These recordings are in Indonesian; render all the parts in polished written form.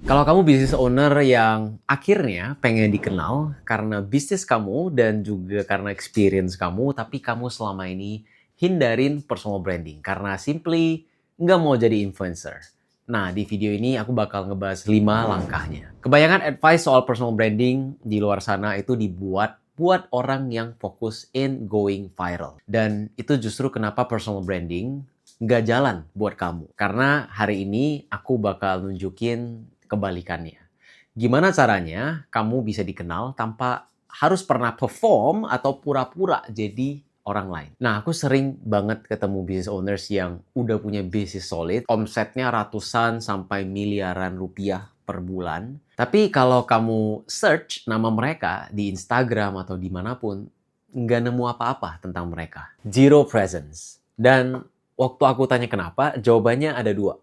Kalau kamu business owner yang akhirnya pengen dikenal karena bisnis kamu dan juga karena experience kamu, tapi kamu selama ini hindarin personal branding karena simply nggak mau jadi influencer. Nah, di video ini aku bakal ngebahas 5 langkahnya. Kebanyakan advice soal personal branding di luar sana itu dibuat buat orang yang fokus in going viral. Dan itu justru kenapa personal branding nggak jalan buat kamu. Karena hari ini aku bakal nunjukin kebalikannya. Gimana caranya kamu bisa dikenal tanpa harus pernah perform atau pura-pura jadi orang lain. Nah, aku sering banget ketemu business owners yang udah punya bisnis solid, omsetnya ratusan sampai miliaran rupiah per bulan. Tapi kalau kamu search nama mereka di Instagram atau dimanapun, nggak nemu apa-apa tentang mereka. Zero presence. Dan waktu aku tanya kenapa, jawabannya ada dua.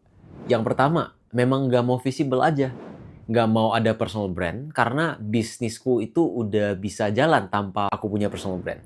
Yang pertama, memang nggak mau visible aja. Nggak mau ada personal brand, karena bisnisku itu udah bisa jalan tanpa aku punya personal brand.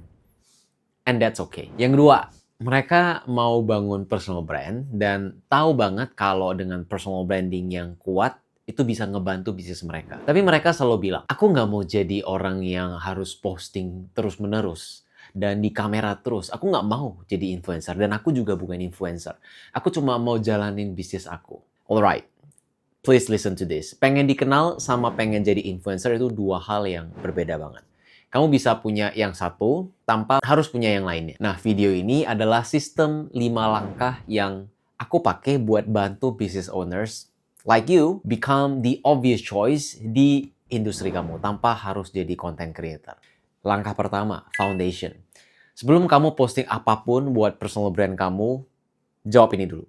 And that's okay. Yang kedua, mereka mau bangun personal brand dan tahu banget kalau dengan personal branding yang kuat, itu bisa ngebantu bisnis mereka. Tapi mereka selalu bilang, aku nggak mau jadi orang yang harus posting terus-menerus dan di kamera terus. Aku nggak mau jadi influencer dan aku juga bukan influencer. Aku cuma mau jalanin bisnis aku. Alright, please listen to this. Pengen dikenal sama pengen jadi influencer itu dua hal yang berbeda banget. Kamu bisa punya yang satu tanpa harus punya yang lainnya. Nah, video ini adalah sistem 5 langkah yang aku pakai buat bantu business owners like you become the obvious choice di industri kamu tanpa harus jadi content creator. Langkah pertama, foundation. Sebelum kamu posting apapun buat personal brand kamu, jawab ini dulu.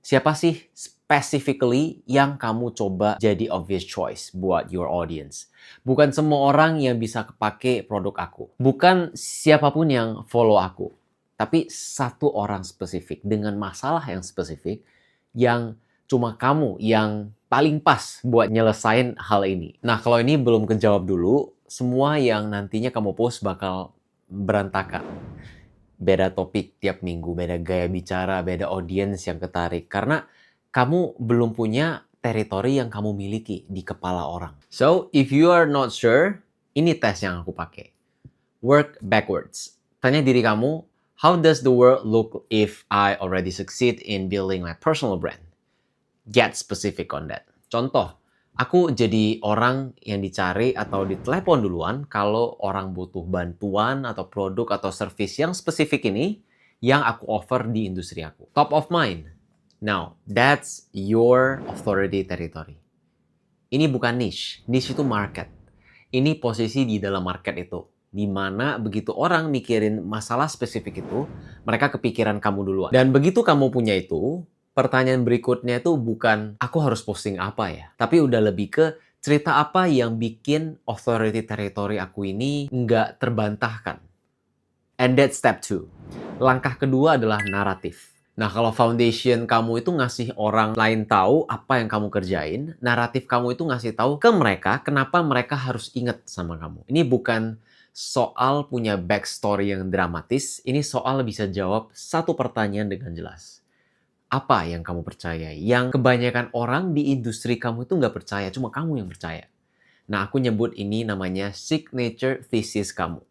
Siapa sih specifically yang kamu coba jadi obvious choice buat your audience? Bukan semua orang yang bisa kepake produk aku. Bukan siapapun yang follow aku. Tapi satu orang spesifik dengan masalah yang spesifik yang cuma kamu yang paling pas buat nyelesain hal ini. Nah, kalau ini belum kejawab dulu, semua yang nantinya kamu post bakal berantakan. Beda topik tiap minggu, beda gaya bicara, beda audiens yang ketarik. Karena kamu belum punya teritori yang kamu miliki di kepala orang. So, if you are not sure, ini tes yang aku pakai. Work backwards. Tanya diri kamu, how does the world look if I already succeed in building my personal brand? Get specific on that. Contoh, aku jadi orang yang dicari atau ditelepon duluan kalau orang butuh bantuan atau produk atau service yang spesifik ini yang aku offer di industri aku. Top of mind. Now, that's your authority territory. Ini bukan niche. Niche itu market. Ini posisi di dalam market itu. Di mana begitu orang mikirin masalah spesifik itu, mereka kepikiran kamu duluan. Dan begitu kamu punya itu, pertanyaan berikutnya itu bukan aku harus posting apa ya, tapi udah lebih ke cerita apa yang bikin authority territory aku ini nggak terbantahkan. And that's step 2. Langkah kedua adalah naratif. Nah, kalau foundation kamu itu ngasih orang lain tahu apa yang kamu kerjain, naratif kamu itu ngasih tahu ke mereka kenapa mereka harus ingat sama kamu. Ini bukan soal punya backstory yang dramatis, ini soal bisa jawab satu pertanyaan dengan jelas. Apa yang kamu percaya? Yang kebanyakan orang di industri kamu itu nggak percaya, cuma kamu yang percaya. Nah, aku nyebut ini namanya signature thesis kamu.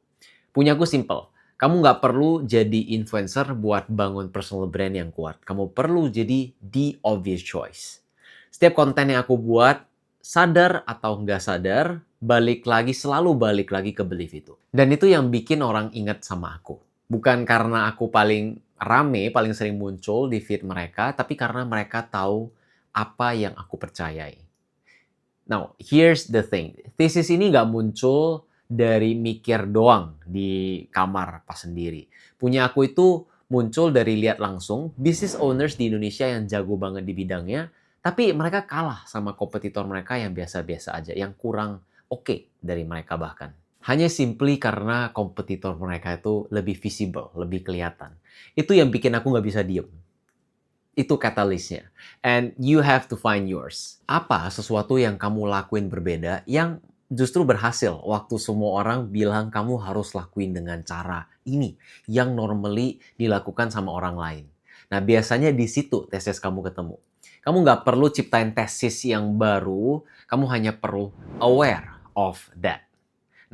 Punyaku simple. Kamu nggak perlu jadi influencer buat bangun personal brand yang kuat. Kamu perlu jadi the obvious choice. Setiap konten yang aku buat, sadar atau nggak sadar, selalu balik lagi ke belief itu. Dan itu yang bikin orang ingat sama aku. Bukan karena aku paling rame, paling sering muncul di feed mereka, tapi karena mereka tahu apa yang aku percayai. Now, here's the thing. Thesis ini nggak muncul dari mikir doang di kamar pas sendiri. Punya aku itu muncul dari lihat langsung business owners di Indonesia yang jago banget di bidangnya, tapi mereka kalah sama kompetitor mereka yang biasa-biasa aja, yang kurang oke dari mereka bahkan. Hanya simply karena kompetitor mereka itu lebih visible, lebih kelihatan. Itu yang bikin aku nggak bisa diem. Itu katalisnya. And you have to find yours. Apa sesuatu yang kamu lakuin berbeda yang justru berhasil waktu semua orang bilang kamu harus lakuin dengan cara ini yang normally dilakukan sama orang lain. Nah, biasanya di situ tesis kamu ketemu. Kamu nggak perlu ciptain tesis yang baru, kamu hanya perlu aware of that.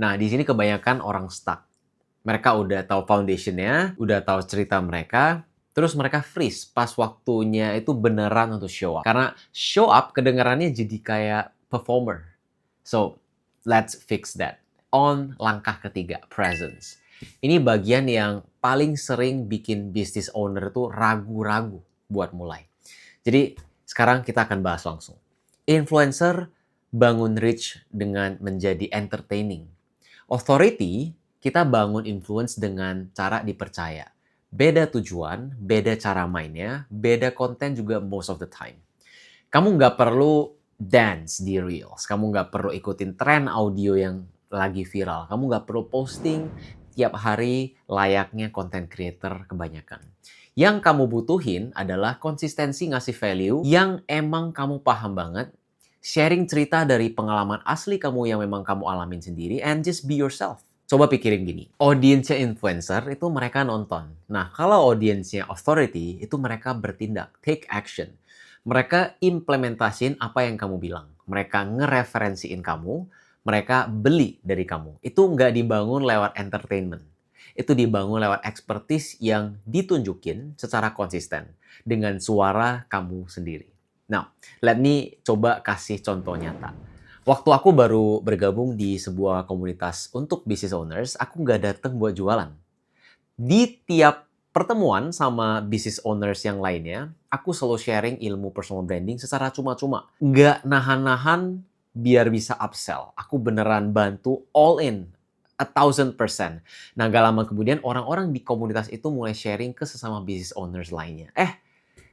Nah, di sini kebanyakan orang stuck. Mereka udah tahu foundation-nya, udah tahu cerita mereka, terus mereka freeze pas waktunya itu beneran untuk show up. Karena show up kedengarannya jadi kayak performer. So, let's fix that. On langkah ketiga, presence. Ini bagian yang paling sering bikin business owner tuh ragu-ragu buat mulai. Jadi, sekarang kita akan bahas langsung. Influencer bangun reach dengan menjadi entertaining. Authority, kita bangun influence dengan cara dipercaya. Beda tujuan, beda cara mainnya, beda konten juga most of the time. Kamu nggak perlu dance di Reels. Kamu nggak perlu ikutin tren audio yang lagi viral. Kamu nggak perlu posting tiap hari layaknya content creator kebanyakan. Yang kamu butuhin adalah konsistensi ngasih value yang emang kamu paham banget, sharing cerita dari pengalaman asli kamu yang memang kamu alamin sendiri, and just be yourself. Coba pikirin gini, audiensnya influencer itu mereka nonton. Nah, kalau audiensnya authority, itu mereka bertindak, take action. Mereka implementasiin apa yang kamu bilang. Mereka ngereferensiin kamu, mereka beli dari kamu. Itu nggak dibangun lewat entertainment. Itu dibangun lewat expertise yang ditunjukin secara konsisten dengan suara kamu sendiri. Now, let me coba kasih contoh nyata. Waktu aku baru bergabung di sebuah komunitas untuk business owners, aku nggak datang buat jualan. Di tiap pertemuan sama business owners yang lainnya, aku selalu sharing ilmu personal branding secara cuma-cuma. Nggak nahan-nahan biar bisa upsell. Aku beneran bantu all in, 1000%. Nah, gak lama kemudian orang-orang di komunitas itu mulai sharing ke sesama business owners lainnya.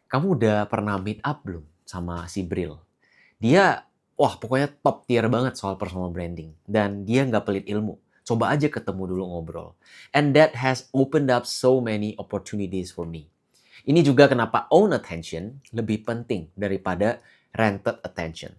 Kamu udah pernah meet up belum sama si Bril? Dia, wah pokoknya top tier banget soal personal branding. Dan dia nggak pelit ilmu. Coba aja ketemu dulu ngobrol. And that has opened up so many opportunities for me. Ini juga kenapa own attention lebih penting daripada rented attention.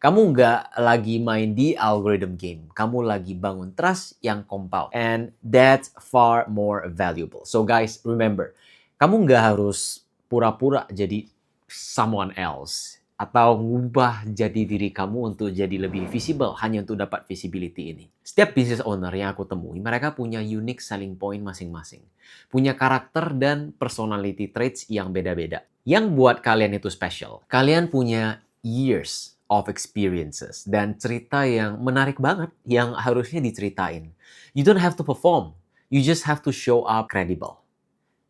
Kamu nggak lagi main di algorithm game. Kamu lagi bangun trust yang compound. And that's far more valuable. So guys, remember, kamu nggak harus pura-pura jadi someone else. Atau ngubah jadi diri kamu untuk jadi lebih visible hanya untuk dapat visibility ini. Setiap business owner yang aku temui, mereka punya unique selling point masing-masing. Punya karakter dan personality traits yang beda-beda. Yang buat kalian itu special. Kalian punya years of experiences dan cerita yang menarik banget yang harusnya diceritain. You don't have to perform. You just have to show up credible.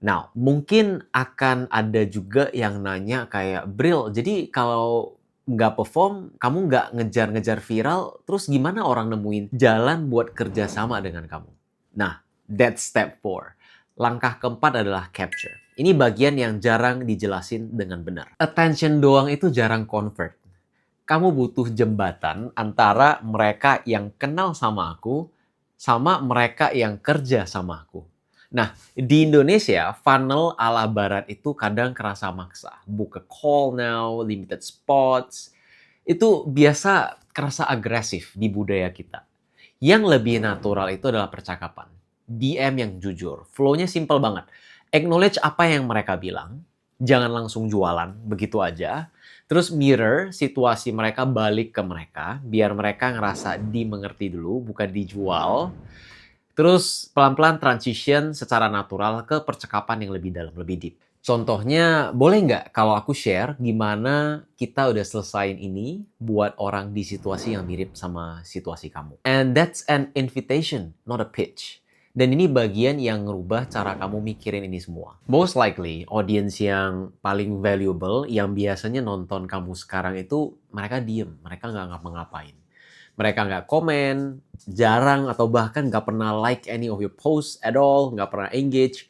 Nah, mungkin akan ada juga yang nanya kayak, Bril, jadi kalau nggak perform, kamu nggak ngejar-ngejar viral, terus gimana orang nemuin jalan buat kerja sama dengan kamu? Nah, that's step 4. Langkah keempat adalah capture. Ini bagian yang jarang dijelasin dengan benar. Attention doang itu jarang convert. Kamu butuh jembatan antara mereka yang kenal sama aku, sama mereka yang kerja sama aku. Nah, di Indonesia, funnel ala barat itu kadang kerasa maksa. Book a call now, limited spots. Itu biasa kerasa agresif di budaya kita. Yang lebih natural itu adalah percakapan. DM yang jujur. Flow-nya simple banget. Acknowledge apa yang mereka bilang. Jangan langsung jualan, begitu aja. Terus mirror situasi mereka balik ke mereka. Biar mereka ngerasa dimengerti dulu, bukan dijual. Terus pelan-pelan transition secara natural ke percakapan yang lebih dalam, lebih deep. Contohnya, boleh nggak kalau aku share gimana kita udah selesain ini buat orang di situasi yang mirip sama situasi kamu. And that's an invitation, not a pitch. Dan ini bagian yang ngerubah cara kamu mikirin ini semua. Most likely, audience yang paling valuable, yang biasanya nonton kamu sekarang itu, mereka diem, mereka nggak ngapa-ngapain. Mereka nggak komen, jarang atau bahkan nggak pernah like any of your posts at all, nggak pernah engage.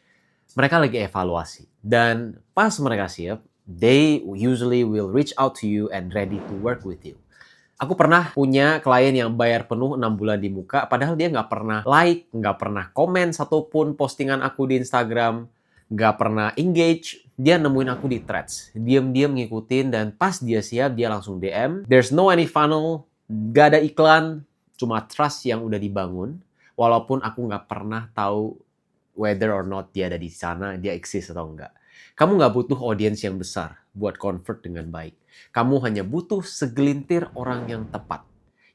Mereka lagi evaluasi. Dan pas mereka siap, they usually will reach out to you and ready to work with you. Aku pernah punya klien yang bayar penuh 6 bulan di muka, padahal dia nggak pernah like, nggak pernah komen satupun postingan aku di Instagram, nggak pernah engage. Dia nemuin aku di threads, diam-diam ngikutin, dan pas dia siap, dia langsung DM. There's no any funnel, gak ada iklan, cuma trust yang udah dibangun. Walaupun aku nggak pernah tahu whether or not dia ada di sana, dia exist atau enggak. Kamu nggak butuh audiens yang besar buat convert dengan baik. Kamu hanya butuh segelintir orang yang tepat,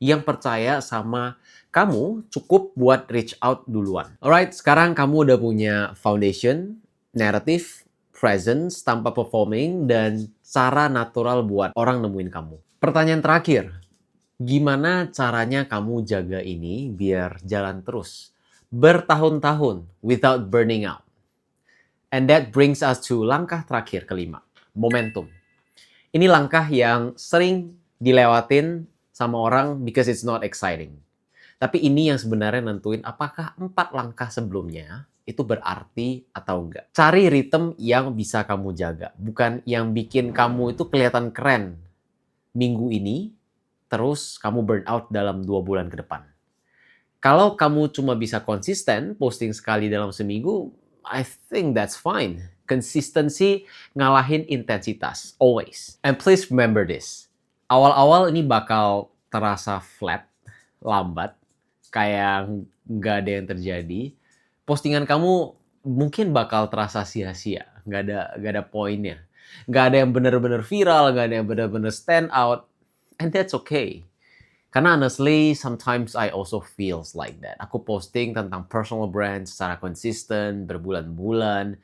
yang percaya sama kamu cukup buat reach out duluan. Alright, sekarang kamu udah punya foundation, narrative, presence tanpa performing, dan cara natural buat orang nemuin kamu. Pertanyaan terakhir, gimana caranya kamu jaga ini biar jalan terus, bertahun-tahun, without burning out? And that brings us to langkah terakhir kelima, momentum. Ini langkah yang sering dilewatin sama orang because it's not exciting. Tapi ini yang sebenarnya nentuin apakah 4 langkah sebelumnya itu berarti atau enggak. Cari ritme yang bisa kamu jaga, bukan yang bikin kamu itu kelihatan keren minggu ini, terus kamu burn out dalam 2 bulan ke depan. Kalau kamu cuma bisa konsisten, posting sekali dalam seminggu, I think that's fine. Consistency ngalahin intensitas, always. And please remember this. Awal-awal ini bakal terasa flat, lambat, kayak nggak ada yang terjadi. Postingan kamu mungkin bakal terasa sia-sia, nggak ada poinnya. Nggak ada yang benar-benar viral, nggak ada yang benar-benar stand out. And that's okay. Karena honestly, sometimes I also feels like that. Aku posting tentang personal brand secara konsisten, berbulan-bulan,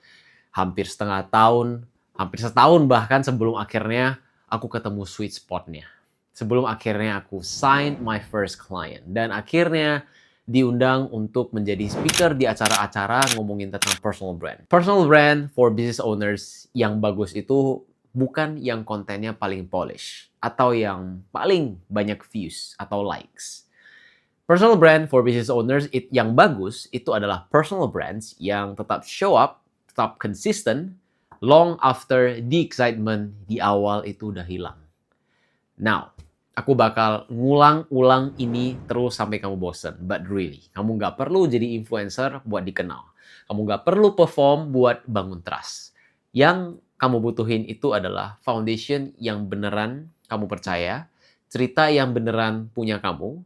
hampir setengah tahun, hampir setahun bahkan sebelum akhirnya aku ketemu sweet spot-nya. Sebelum akhirnya aku sign my first client. Dan akhirnya diundang untuk menjadi speaker di acara-acara ngomongin tentang personal brand. Personal brand for business owners yang bagus itu bukan yang kontennya paling polish atau yang paling banyak views atau likes. Personal brand for business owners yang bagus itu adalah personal brands yang tetap show up, tetap consistent, long after the excitement di awal itu udah hilang. Now, aku bakal ngulang-ulang ini terus sampai kamu bosen. But really, kamu nggak perlu jadi influencer buat dikenal. Kamu nggak perlu perform buat bangun trust. Yang kamu butuhin itu adalah foundation yang beneran kamu percaya, cerita yang beneran punya kamu,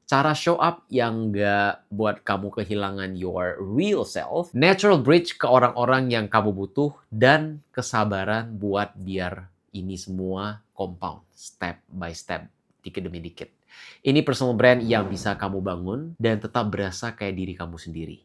cara show up yang nggak buat kamu kehilangan your real self, natural bridge ke orang-orang yang kamu butuh, dan kesabaran buat biar ini semua compound, step by step, dikit demi dikit. Ini personal brand yang bisa kamu bangun dan tetap berasa kayak diri kamu sendiri.